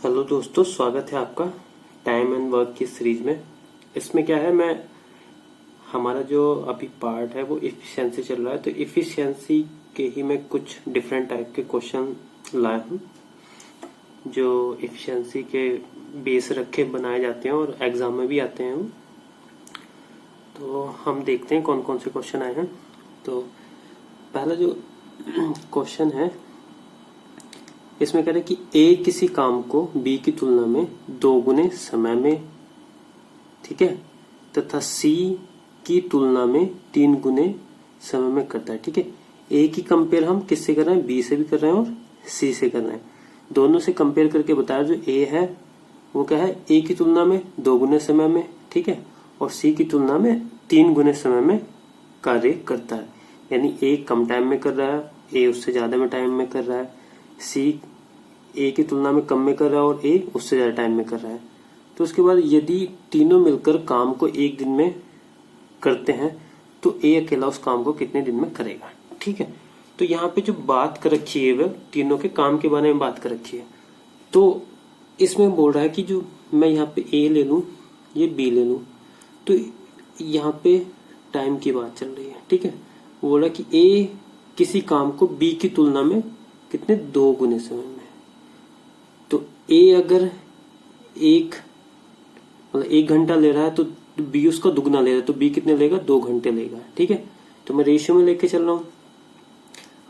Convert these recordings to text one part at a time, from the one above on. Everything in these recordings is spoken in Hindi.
हेलो दोस्तों, स्वागत है आपका टाइम एंड वर्क की सीरीज में। इसमें क्या है, हमारा जो अभी पार्ट है वो इफिशिएंसी चल रहा है। तो इफिशिएंसी के ही मैं कुछ डिफरेंट टाइप के क्वेश्चन लाया हूँ जो इफिशिएंसी के बेस रख के बनाए जाते हैं और एग्जाम में भी आते हैं। तो हम देखते हैं कौन कौन से क्वेश्चन आए हैं। तो पहला जो क्वेश्चन है इसमें कह रहे हैं कि ए किसी काम को बी की तुलना में 2 गुने समय में, ठीक है, तथा सी की तुलना में 3 गुने समय में करता है। ठीक है, ए की कंपेयर हम किससे कर रहे हैं, बी से भी कर रहे हैं और सी से कर रहे हैं। दोनों से कंपेयर करके बताया जो ए है वो क्या है, ए की तुलना में 2 गुने समय में, ठीक है, और सी की तुलना में 3 गुने समय में कार्य करता है। यानी ए कम टाइम में कर रहा है, ए उससे ज्यादा में टाइम में कर रहा है, सी ए की तुलना में कम में कर रहा है और ए उससे ज्यादा टाइम में कर रहा है। तो उसके बाद यदि तीनों मिलकर काम को 1 दिन में करते हैं तो ए अकेला उस काम को कितने दिन में करेगा। ठीक है, तो यहाँ पे जो बात कर रखी है वह तीनों के काम के बारे में बात कर रखी है। तो इसमें बोल रहा है कि जो मैं यहाँ पे ए ले लूं, ये बी ले लूं, तो यहाँ पे टाइम की बात चल रही है। ठीक है, वो बोल रहा है कि ए किसी काम को बी की तुलना में कितने 2 गुने समय में। तो ए अगर 1 घंटा ले रहा है तो बी उसका दुगना ले रहा है, तो बी कितने लेगा, 2 घंटे लेगा। ठीक है, तो मैं रेशियो में लेके चल रहा हूं।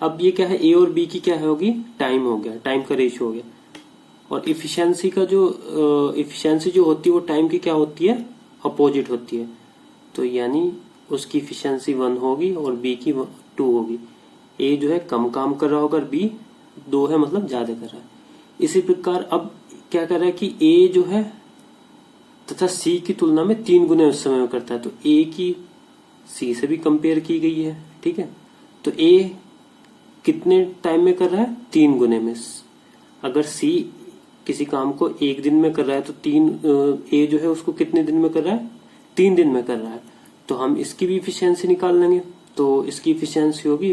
अब ये क्या है, ए और बी की क्या है होगी, टाइम हो गया, टाइम का रेशियो हो गया। और इफिशियंसी का जो इफिशियंसी जो होती है वो टाइम की क्या होती है, अपोजिट होती है। तो यानी उसकी इफिशियंसी 1 होगी और बी की 2 होगी। ए जो है कम काम कर रहा होगा, बी 2 है मतलब ज्यादा कर रहा है। इसी प्रकार अब क्या कर रहा है कि ए जो है तथा सी की तुलना में 3 गुने उस समय में करता है। तो ए की सी से भी कंपेयर की गई है। ठीक है, तो ए कितने टाइम में कर रहा है, 3 गुने में। अगर सी किसी काम को 1 दिन में कर रहा है तो ए जो है उसको कितने दिन में कर रहा है, 3 दिन में कर रहा है। तो हम इसकी भी इफिशियंसी निकाल लेंगे। तो इसकी इफिशियंसी होगी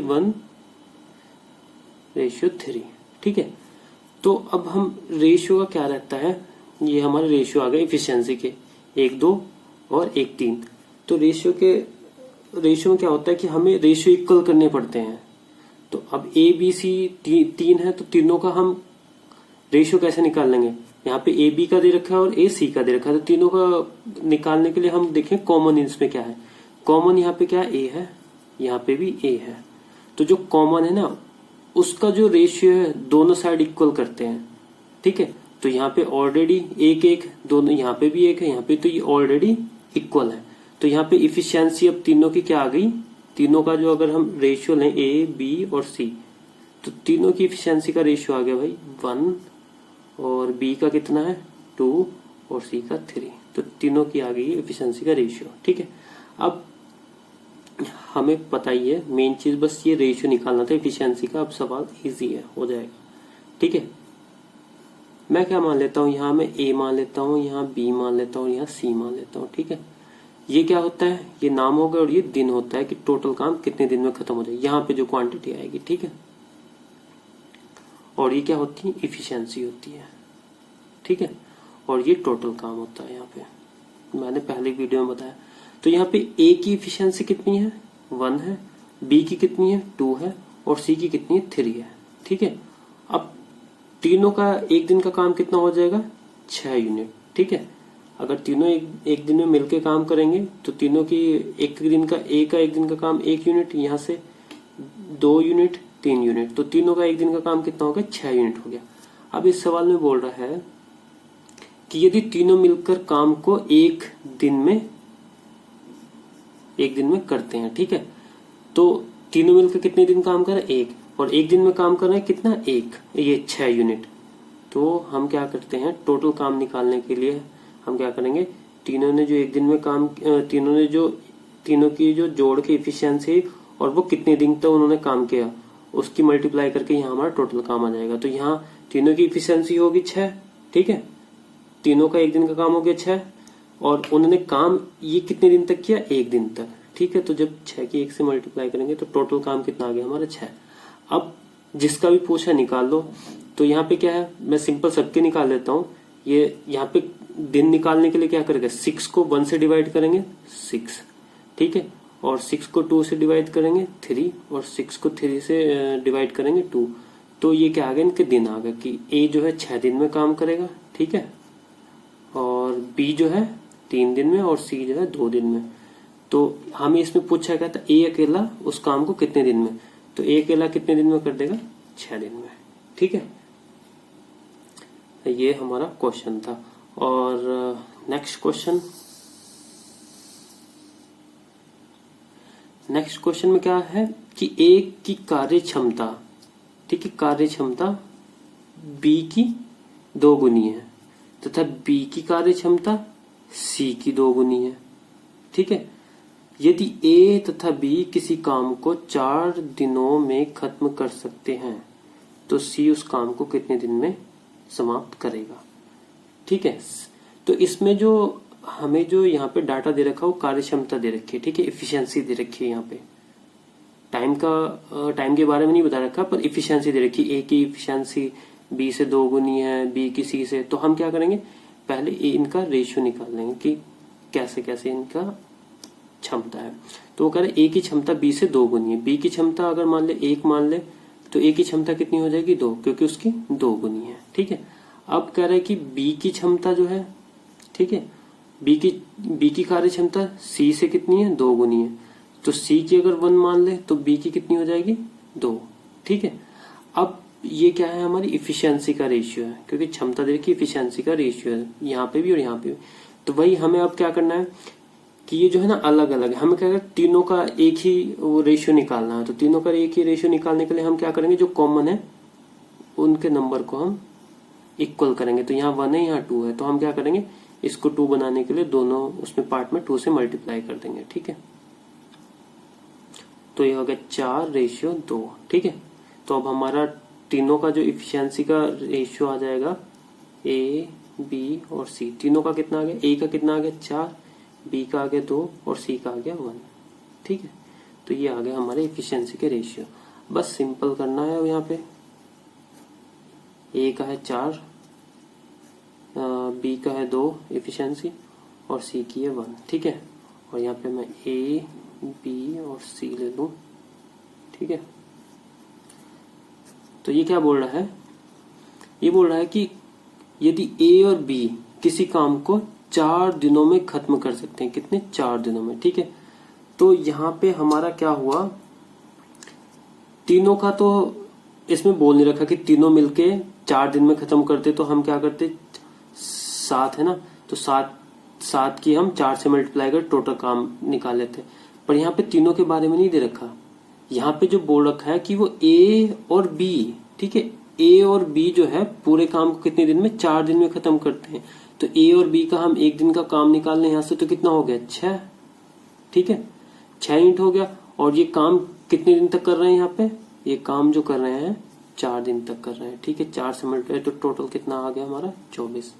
1:3। ठीक है, तो अब हम रेशियो का क्या रहता है, ये हमारे रेशियो आ गए इफिशियंसी के 1:2 और 1:3। तो रेशियो में क्या होता है कि हमें रेशियो इक्वल करने पड़ते हैं। तो अब ए बी सी 3 है तो तीनों का हम रेशियो कैसे निकाल लेंगे। यहाँ पे ए बी का दे रखा है और ए सी का दे रखा है। तो तीनों का निकालने के लिए हम देखें कॉमन इसमें क्या है। कॉमन यहाँ पे क्या है, ए है, यहाँ पे भी ए है। तो जो कॉमन है ना उसका जो रेशियो है दोनों साइड इक्वल करते हैं। ठीक है, तो यहाँ पे ऑलरेडी 1:1 दोनों, यहाँ पे भी 1 है, यहाँ पे, तो ये ऑलरेडी इक्वल है। तो यहाँ पे इफिशियंसी अब तीनों की क्या आ गई, तीनों का जो अगर हम रेशियो लें ए बी और सी, तो तीनों की इफिशियंसी का रेशियो आ गया भाई 1, और बी का कितना है 2 और सी का 3। तो तीनों की आ गई इफिशियंसी का रेशियो। ठीक है, अब हमें पता ही है मेन चीज बस ये रेशियो निकालना था इफिशियंसी का। अब सवाल इजी है, हो जाएगा। ठीक है, मैं क्या मान लेता हूँ, यहाँ मैं ए मान लेता हूँ, यहाँ बी मान लेता हूँ, यहाँ सी मान लेता हूँ। ठीक है, ये क्या होता है, ये नाम होगा और ये दिन होता है कि टोटल काम कितने दिन में खत्म हो जाए, यहाँ पे जो क्वांटिटी आएगी। ठीक है, और ये क्या होती है, इफिशियंसी होती है। ठीक है, और ये टोटल काम होता है। यहाँ पे मैंने पहले वीडियो में बताया। तो यहाँ पे ए की इफिशियंसी कितनी है, 1 है, बी की कितनी है, 2 है, और सी की कितनी है, 3 है। ठीक है, अब तीनों का 1 दिन का काम कितना हो जाएगा, 6 यूनिट। ठीक है, अगर तीनों एक दिन में मिलकर काम करेंगे तो तीनों की एक दिन का काम 1 यूनिट, यहाँ से 2 यूनिट, 3 यूनिट, तो तीनों का 1 दिन का काम कितना हो गया, 6 यूनिट हो गया। अब इस सवाल में बोल रहा है कि यदि तीनों मिलकर काम को 1 दिन में करते हैं। ठीक है, तो तीनों मिलकर कितने दिन काम कर रहे हैं, 1, और 1 दिन में काम कर रहे हैं कितना, 1, ये 6 यूनिट। तो हम क्या करते हैं, टोटल काम निकालने के लिए हम क्या करेंगे, तीनों ने जो 1 दिन में काम, तीनों की जो जोड़ के इफिशियंसी और वो कितने दिन तक उन्होंने काम किया उसकी मल्टीप्लाई करके यहाँ हमारा टोटल काम आ जाएगा। तो यहाँ तीनों की इफिशियंसी होगी 6। ठीक है, तीनों का 1 दिन का काम हो गया 6, और उन्होंने काम ये कितने दिन तक किया, 1 दिन तक। ठीक है, तो जब 6 की 1 से मल्टीप्लाई करेंगे तो टोटल काम कितना आ गया हमारा, 6। अब जिसका भी पूछा निकाल लो। तो तो यहाँ पे क्या है, मैं सिंपल सबके निकाल लेता हूँ। ये यहाँ पे दिन निकालने के लिए क्या करेंगे, 6 को 1 से डिवाइड करेंगे 6, ठीक है, और 6 को 2 से डिवाइड करेंगे 3, और 6 को 3 से डिवाइड करेंगे 2। तो ये क्या आ गया, इनके दिन आ गए कि ए जो है 6 दिन में काम करेगा, ठीक है, और बी जो है 3 दिन में, और सी जो है 2 दिन में। तो हमें इसमें पूछा गया था ए अकेला उस काम को कितने दिन में, तो ए अकेला कितने दिन में कर देगा, 6 दिन में, ठीक है। ये हमारा क्वेश्चन था। और नेक्स्ट क्वेश्चन में क्या है कि एक की कार्य क्षमता, ठीक है, कार्य क्षमता बी की 2 गुनी है तथा बी की कार्य क्षमता सी की 2 गुनी है, ठीक है। यदि ए तथा बी किसी काम को 4 दिनों में खत्म कर सकते हैं तो सी उस काम को कितने दिन में समाप्त करेगा, ठीक है। तो इसमें जो हमें जो यहाँ पे डाटा दे रखा है वो कार्य क्षमता दे रखी है, ठीक है, इफिशियंसी दे रखी है। यहाँ पे टाइम के बारे में नहीं बता रखा, पर इफिशियंसी दे रखी है। ए की इफिशियंसी बी से 2 गुनी है, बी की सी से। तो हम क्या करेंगे, पहले इनका रेशियो निकाल लेंगे कि कैसे कैसे इनका क्षमता है। तो वो कह रहे ए की क्षमता बी से 2 गुनी है, बी की क्षमता अगर मान ले 1 मान ले तो ए की क्षमता कितनी हो जाएगी, 2, क्योंकि उसकी 2 गुनी है, ठीक है। अब कह रहे हैं कि बी की क्षमता जो है, ठीक है, बी की कार्य क्षमता सी से कितनी है, 2 गुनी है। तो सी की अगर 1 मान ले तो बी की कितनी हो जाएगी, 2, ठीक है। अब ये क्या है, हमारी इफिशियंसी का रेशियो है, क्योंकि क्षमता दे रखी इफिशियंसी का रेशियो है यहाँ पे भी और यहाँ पे भी। तो वही हमें अब क्या करना है कि ये जो है ना अलग अलग है, हमें क्या करें, तीनों का एक ही वो रेशियो निकालना है। तो तीनों का एक ही रेशियो निकालने के लिए हम क्या करेंगे, जो कॉमन है उनके नंबर को हम इक्वल करेंगे। तो यहाँ 1 है, यहाँ 2 है, तो हम क्या करेंगे, इसको 2 बनाने के लिए दोनों उसमें पार्ट में 2 से मल्टीप्लाई कर देंगे, ठीक है। तो ये हो गया 4:2, ठीक है। तो अब हमारा तीनों का जो इफिशियंसी का रेशियो आ जाएगा, ए बी और सी, तीनों का कितना आ गया, ए का कितना आ गया 4, बी का आ गया 2 और सी का आ गया 1, ठीक है। तो ये आ गया हमारे इफिशियंसी के रेशियो। बस सिंपल करना है। यहाँ पे ए का है 4, बी का है 2 इफिशियंसी और सी की है 1, ठीक है। और यहाँ पे मैं ए बी और सी ले लूं, ठीक है। तो ये क्या बोल रहा है, ये बोल रहा है कि यदि ए और बी किसी काम को 4 दिनों में खत्म कर सकते हैं, कितने, 4 दिनों में, ठीक है। तो यहाँ पे हमारा क्या हुआ, तीनों का तो इसमें बोल नहीं रखा कि तीनों मिलके 4 दिन में खत्म करते, तो हम क्या करते, 7 है ना, तो 7 की हम 4 से मल्टीप्लाई कर टोटल काम निकाल लेते। पर यहाँ पे तीनों के बारे में नहीं दे रखा, यहाँ पे जो बोल रखा है कि वो ए और बी, ठीक है, ए और बी जो है पूरे काम को कितने दिन में, 4 दिन में खत्म करते हैं। तो ए और बी का हम 1 दिन का काम निकाल लें यहाँ से, तो कितना हो गया, 6, ठीक है, 6 यूनिट हो गया। और ये काम कितने दिन तक कर रहे हैं, यहाँ पे ये काम जो कर रहे हैं 4 दिन तक कर रहे हैं, ठीक है। 4 से मल्टीप्लाई तो टोटल कितना आ गया हमारा, 24,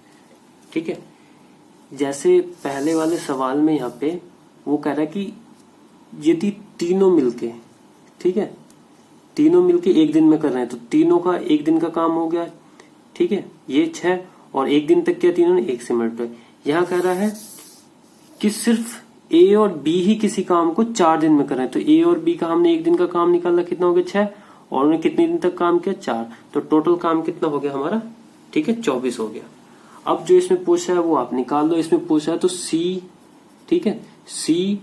ठीक है। जैसे पहले वाले सवाल में यहाँ पे वो कह रहा है कि यदि तीनों मिलके, ठीक है, तीनों मिलके 1 दिन में कर रहे हैं, तो तीनों का 1 दिन का काम हो गया, ठीक है। ये 6 और 1 दिन तक किया तीनों ने, 1 से मल्टीप्लाई। यहाँ कह रहा है कि सिर्फ ए और बी ही किसी काम को 4 दिन में कर रहे हैं, तो ए और बी का हमने 1 दिन का काम निकाला, कितना हो गया 6, और उन्होंने कितने दिन तक काम किया, 4, तो टोटल काम कितना हो गया हमारा, ठीक है, 24 हो गया। अब जो इसमें पूछा है वो आप निकाल दो। इसमें पूछा है तो सी, ठीक है, सी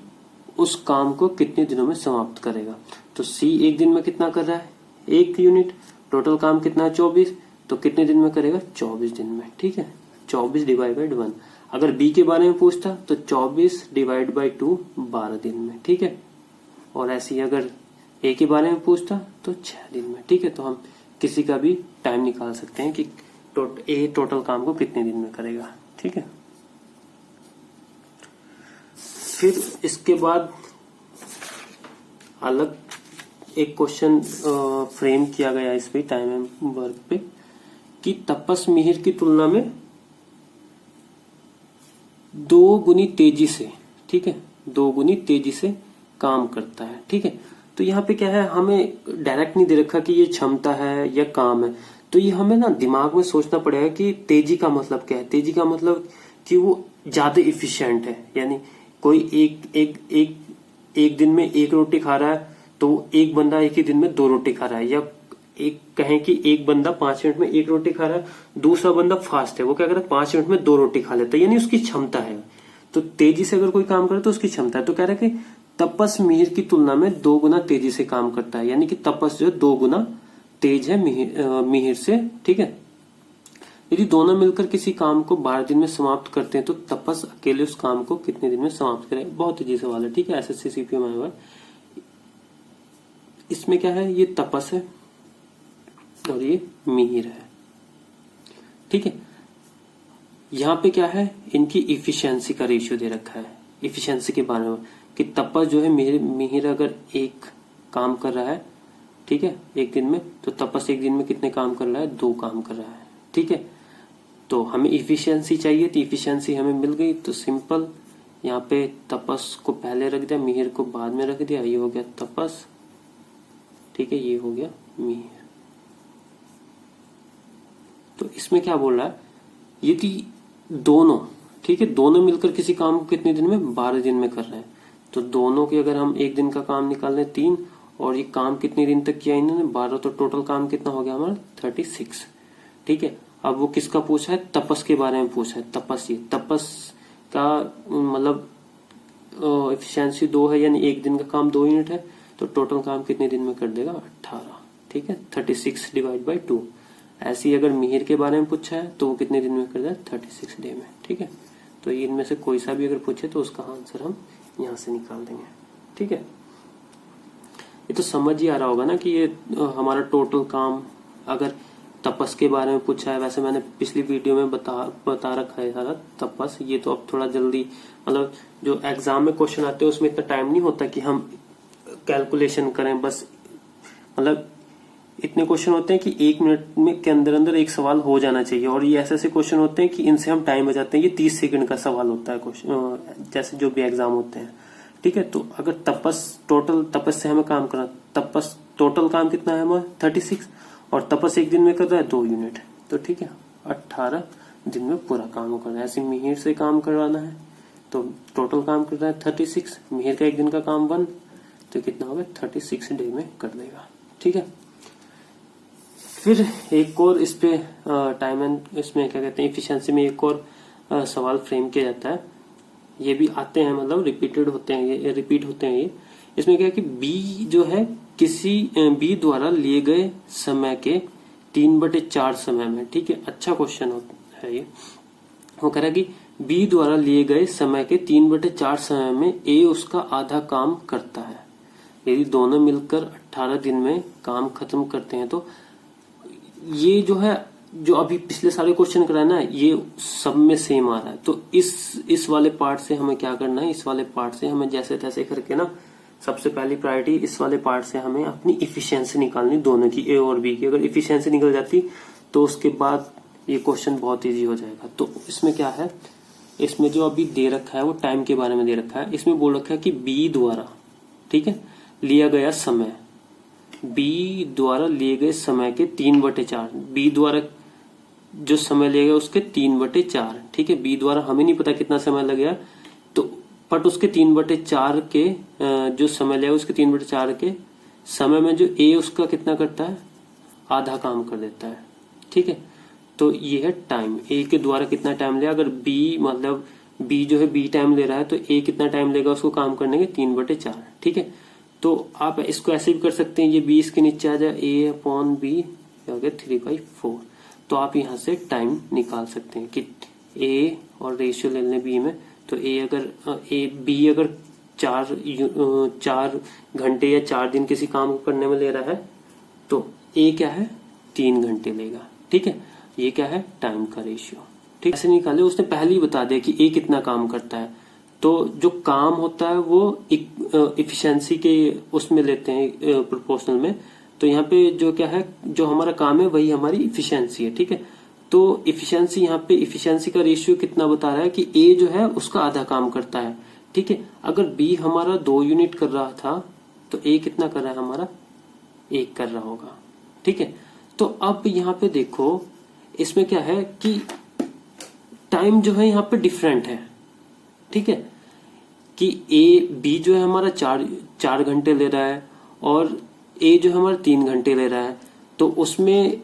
उस काम को कितने दिनों में समाप्त करेगा। तो सी 1 दिन में कितना कर रहा है, 1 यूनिट, टोटल काम कितना है 24, तो कितने दिन में करेगा, 24 दिन में, ठीक है। 24 डिवाइड बाई 1। अगर बी के बारे में पूछता तो 24 डिवाइड बाई 2 12 दिन में, ठीक है। और ऐसे ही अगर ए के बारे में पूछता तो 6 दिन में, ठीक है। तो हम किसी का भी टाइम निकाल सकते हैं कि ए टोटल काम को कितने दिन में करेगा, ठीक है। फिर इसके बाद अलग एक क्वेश्चन फ्रेम किया गया इस पे, टाइम एंड वर्क पे, कि तपस मिहिर की तुलना में 2 गुनी तेजी से, ठीक है, 2 गुनी तेजी से काम करता है, ठीक है। तो यहाँ पे क्या है, हमें डायरेक्ट नहीं दे रखा कि ये क्षमता है या काम है, तो ये हमें ना दिमाग में सोचना पड़ेगा कि तेजी का मतलब क्या है। तेजी का मतलब कि वो ज्यादा इफिशिएंट है, यानी कोई एक दिन में 1 रोटी खा रहा है तो एक बंदा एक ही दिन में 2 रोटी खा रहा है, या एक कहें कि एक बंदा 5 मिनट में 1 रोटी खा रहा है, दूसरा बंदा फास्ट है, वो क्या करता है 5 मिनट में 2 रोटी खा लेता है, यानी उसकी क्षमता है। तो तेजी से अगर कोई काम करे तो उसकी क्षमता है। तो कह रहा है कि तपस मिहिर की तुलना में 2 गुना तेजी से काम करता है, यानी कि तपस जो है 2 गुना तेज है मिहिर से, ठीक है। यदि दोनों मिलकर किसी काम को 12 दिन में समाप्त करते हैं तो तपस अकेले उस काम को कितने दिन में समाप्त करे। बहुत इजी सवाल है, ठीक है, एसएससी सीपीओ में आया हुआ है। इसमें क्या है, ये तपस है और ये मिहिर है, ठीक है। यहाँ पे क्या है, इनकी इफिशियंसी का रेशियो दे रखा है, इफिशियंसी के बारे में कि तपस जो है मिहिर अगर एक काम कर रहा है, ठीक है, एक दिन में, तो तपस एक दिन में कितने काम कर रहा है, 2 काम कर रहा है, ठीक है। तो हमें इफिशियंसी चाहिए, तो इफिशियंसी हमें मिल गई। तो सिंपल यहाँ पे तपस को पहले रख दिया, मिहिर को बाद में रख दिया, ये हो गया तपस, ठीक है, ये हो गया मिहिर। तो इसमें क्या बोल रहा है, यदि दोनों, ठीक है, दोनों मिलकर किसी काम को कितने दिन में, 12 दिन में कर रहे हैं, तो दोनों की अगर हम एक दिन का काम निकाल लें 3, और ये काम कितने दिन तक किया इन्होंने, 12, तो टोटल काम कितना हो गया हमारा 36, ठीक है। अब वो किसका पूछा है, तपस के बारे में पूछा है। तपस, ये तपस का मतलब एफिशिएंसी 2 है, यानी एक दिन का काम 2 यूनिट है, तो टोटल काम कितने दिन में कर देगा, 18, ठीक है, 36 डिवाइड बाई 2। ऐसे ही अगर मिहिर के बारे में पूछा है तो वो कितने दिन में कर देगा, 36 डे में, ठीक है। तो इनमें से कोई सा भी अगर पूछे तो उसका आंसर हम यहाँ से निकाल देंगे, ठीक है। ये तो समझ ही आ रहा होगा ना कि ये हमारा टोटल काम, अगर तपस के बारे में पूछा है, वैसे मैंने पिछली वीडियो में बता रखा है सारा तपस। ये तो अब थोड़ा जल्दी, मतलब जो एग्जाम में क्वेश्चन आते हैं उसमें इतना टाइम नहीं होता कि हम कैलकुलेशन करें, बस मतलब इतने क्वेश्चन होते हैं कि 1 मिनट में के अंदर अंदर एक सवाल हो जाना चाहिए, और ये ऐसे ऐसे क्वेश्चन होते हैं कि इनसे हम टाइम बचाते हैं। ये 30 सेकंड का सवाल होता है क्वेश्चन, जैसे जो भी एग्जाम होते हैं, ठीक है। तो अगर तपस, टोटल तपस से हमें काम करना, तपस टोटल काम कितना है हमारा 36, और तपस एक दिन में कर रहा है 2 यूनिट, तो ठीक है 18 दिन में पूरा काम करना है। ऐसे मिहिर से काम करवाना है तो टोटल काम कर रहा है 36, मिहिर का एक दिन का काम 1, तो कितना होगा 36 डे में कर देगा, ठीक है। फिर एक और इस पे टाइम एंड इसमें क्या कहते हैं, एफिशिएंसी में एक और सवाल फ्रेम किया जाता है। ये भी आते हैं, मतलब रिपीटेड होते हैं, ये रिपीट होते हैं। ये इसमें क्या है कि बी जो है किसी बी द्वारा लिए गए समय के 3/4 समय में, ठीक है, अच्छा क्वेश्चन है ये। वो कह रहा है कि बी द्वारा लिए गए समय के 3/4 समय में ए उसका आधा काम करता है। यदि दोनों मिलकर 18 दिन में काम खत्म करते हैं, तो ये जो है, जो अभी पिछले सारे क्वेश्चन कराए ना, ये सब में सेम आ रहा है। तो इस वाले पार्ट से हमें क्या करना है, इस वाले पार्ट से हमें जैसे तैसे करके ना, सबसे पहली प्रायोरिटी इस वाले पार्ट से हमें अपनी इफिशियंसी निकालनी, दोनों की, ए और बी की। अगर इफिशियंसी निकल जाती तो उसके बाद ये क्वेश्चन बहुत इजी हो जाएगा। तो इसमें क्या है, इसमें जो अभी दे रखा है वो टाइम के बारे में दे रखा है। इसमें बोल रखा है कि बी द्वारा, ठीक है, लिया गया समय, बी द्वारा लिए गए समय के 3/4, बी द्वारा जो समय लिया गया उसके 3/4, ठीक है। बी द्वारा हमें नहीं पता कितना समय लगेगा, तो बट उसके 3/4 के जो समय लिया उसके 3/4 के समय में जो ए उसका कितना करता है, आधा काम कर देता है, ठीक है। तो ये है टाइम, ए के द्वारा कितना टाइम लिया। अगर बी मतलब बी जो है बी टाइम ले रहा है, तो ए कितना टाइम लेगा उसको काम करने के, 3/4, ठीक है। तो आप इसको ऐसे भी कर सकते हैं, ये बी इसके नीचे आ जाए, ए अपॉन बी हो गया 3/4। तो आप यहाँ से टाइम निकाल सकते हैं कि ए और रेशियो ले लें बी में, तो बी अगर 4 घंटे या 4 दिन किसी काम को करने में ले रहा है, तो ए क्या है 3 घंटे लेगा, ठीक है। ये क्या है, टाइम का रेशियो, ठीक। ऐसे निकाले, उसने पहले ही बता दिया कि ए कितना काम करता है। तो जो काम होता है वो इफिशियंसी के उसमें लेते हैं, प्रोपोर्शनल में। तो यहाँ पे जो क्या है, जो हमारा काम है वही हमारी इफिशियंसी है, ठीक है। तो इफिशियंसी, यहाँ पे इफिशियंसी का रेशियो कितना बता रहा है कि ए जो है उसका आधा काम करता है, ठीक है। अगर बी हमारा 2 यूनिट कर रहा था, तो ए कितना कर रहा है हमारा, 1 कर रहा होगा, ठीक है। तो अब यहाँ पे देखो, इसमें क्या है कि टाइम जो है यहाँ पे डिफरेंट है, ठीक है, कि बी जो है हमारा 4 घंटे ले रहा है और ए जो है हमारा 3 घंटे ले रहा है। तो उसमें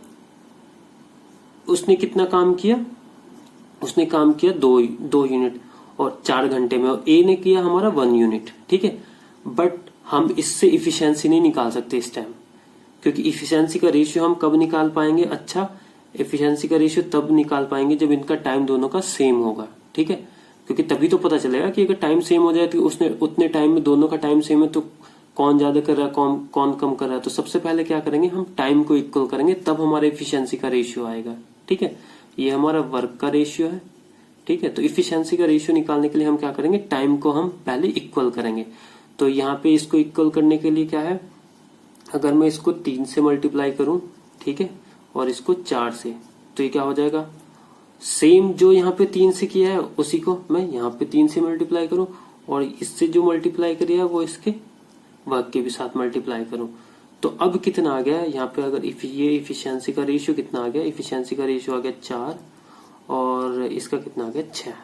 उसने कितना काम किया, उसने काम किया 2 यूनिट और 4 घंटे में, और ए ने किया हमारा 1 यूनिट, ठीक है। बट हम इससे इफिशियंसी नहीं निकाल सकते इस टाइम, क्योंकि इफिशियंसी का रेशियो हम कब निकाल पाएंगे, अच्छा इफिशियंसी का रेशियो तब निकाल पाएंगे जब इनका टाइम दोनों का सेम होगा, ठीक है, क्योंकि तभी तो पता चलेगा कि अगर टाइम सेम हो जाए तो उसने उतने टाइम में दोनों का टाइम सेम है तो कौन ज्यादा कर रहा है कौन कम कर रहा है। तो सबसे पहले क्या करेंगे, हम टाइम को इक्वल करेंगे, तब हमारा इफिशियंसी का रेशियो आएगा, ठीक है। ये हमारा वर्क का रेशियो है, ठीक है। तो इफिशियंसी का रेशियो निकालने के लिए हम क्या करेंगे, टाइम को हम पहले इक्वल करेंगे। तो यहाँ पे इसको इक्वल करने के लिए क्या है, अगर मैं इसको 3 से मल्टीप्लाई करूं, ठीक है, और इसको 4 से, तो ये क्या हो जाएगा, सेम जो यहाँ पे 3 से किया है उसी को मैं यहाँ पे 3 से मल्टीप्लाई करूं, और इससे जो मल्टीप्लाई किया है वो इसके वर्क के भी साथ मल्टीप्लाई करूं। तो अब कितना आ गया यहाँ पे, अगर ये इफिशियंसी का रेशियो कितना आ गया, इफिशियंसी का रेशियो आ गया 4 और इसका कितना आ गया 6,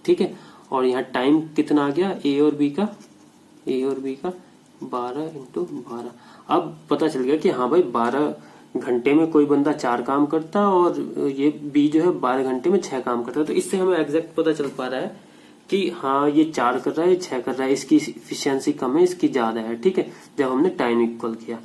ठीक है। और यहाँ टाइम कितना आ गया ए और बी का 12 × 12। अब पता चल गया कि हाँ भाई 12 घंटे में कोई बंदा 4 काम करता और ये बी जो है 12 घंटे में 6 काम करता है। तो इससे हमें एग्जैक्ट पता चल पा रहा है कि हाँ ये 4 कर रहा है, 6 कर रहा है, इसकी इफिशियंसी कम है, इसकी ज्यादा है, ठीक है, जब हमने टाइम इक्वल किया।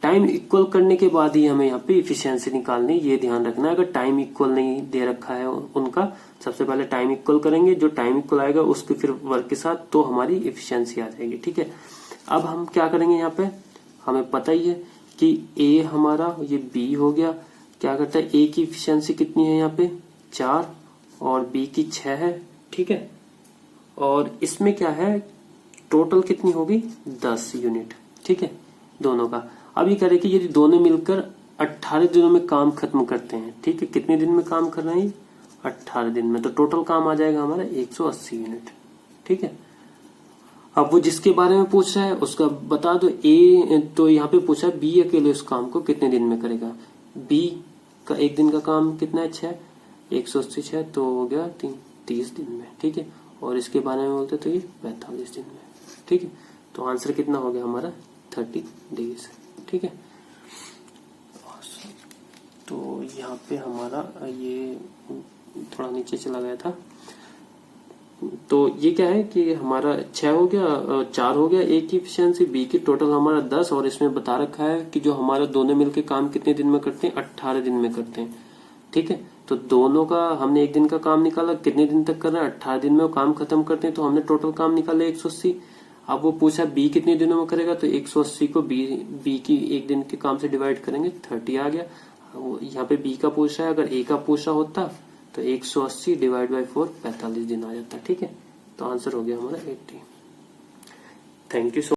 टाइम इक्वल करने के बाद ही हमें यहाँ पे इफिशियंसी निकालनी, ये ध्यान रखना है। अगर टाइम इक्वल नहीं दे रखा है उनका, सबसे पहले टाइम इक्वल करेंगे, जो टाइम इक्वल आएगा उसके फिर वर्क के साथ, तो हमारी इफिशियंसी आ जाएगी, ठीक है। अब हम क्या करेंगे, यहाँ पे हमें पता ही है कि ए हमारा ये बी हो गया, क्या करता है, ए की इफिशियंसी कितनी है यहाँ पे 4 और बी की 6 है, ठीक है। और इसमें क्या है, टोटल कितनी होगी 10 यूनिट, ठीक है, दोनों का। अब ये करें कि यदि दोनों मिलकर 18 दिनों में काम खत्म करते हैं, ठीक है, कितने दिन में काम कर रहे हैं, 18 दिन में, तो टोटल काम आ जाएगा हमारा 180 यूनिट, ठीक है। अब वो जिसके बारे में पूछ रहा है उसका बता दो, ए तो यहाँ पे पूछा है बी अकेले उस काम को कितने दिन में करेगा। बी का एक दिन का काम कितना है 6, 180 6 तो हो गया 30 दिन में, ठीक है। और इसके बारे में बोलते तो ये 45 दिन में, ठीक है। तो आंसर कितना हो गया हमारा 30 डेज, ठीक है। तो यहाँ पे हमारा ये थोड़ा नीचे चला गया था। तो ये क्या है कि हमारा 6 हो गया, 4 हो गया, ए की इफिशियंसी, बी की टोटल हमारा 10, और इसमें बता रखा है कि जो हमारा दोनों मिलके काम कितने दिन में करते हैं, 18 दिन में करते हैं, ठीक है। तो दोनों का हमने एक दिन का काम निकाला, कितने दिन तक कर रहा है, 18 दिन में वो काम खत्म करते हैं, तो हमने टोटल काम निकाला 180। अब वो पूछा बी कितने दिनों में करेगा, तो 180 को बी की एक दिन के काम से डिवाइड करेंगे, 30 आ गया। यहाँ पे बी का पूछ रहा है, अगर ए का पूछा होता तो 180 डिवाइड बाई 4 45 दिन आ जाता, ठीक है। तो आंसर हो गया हमारा 80। Thank you so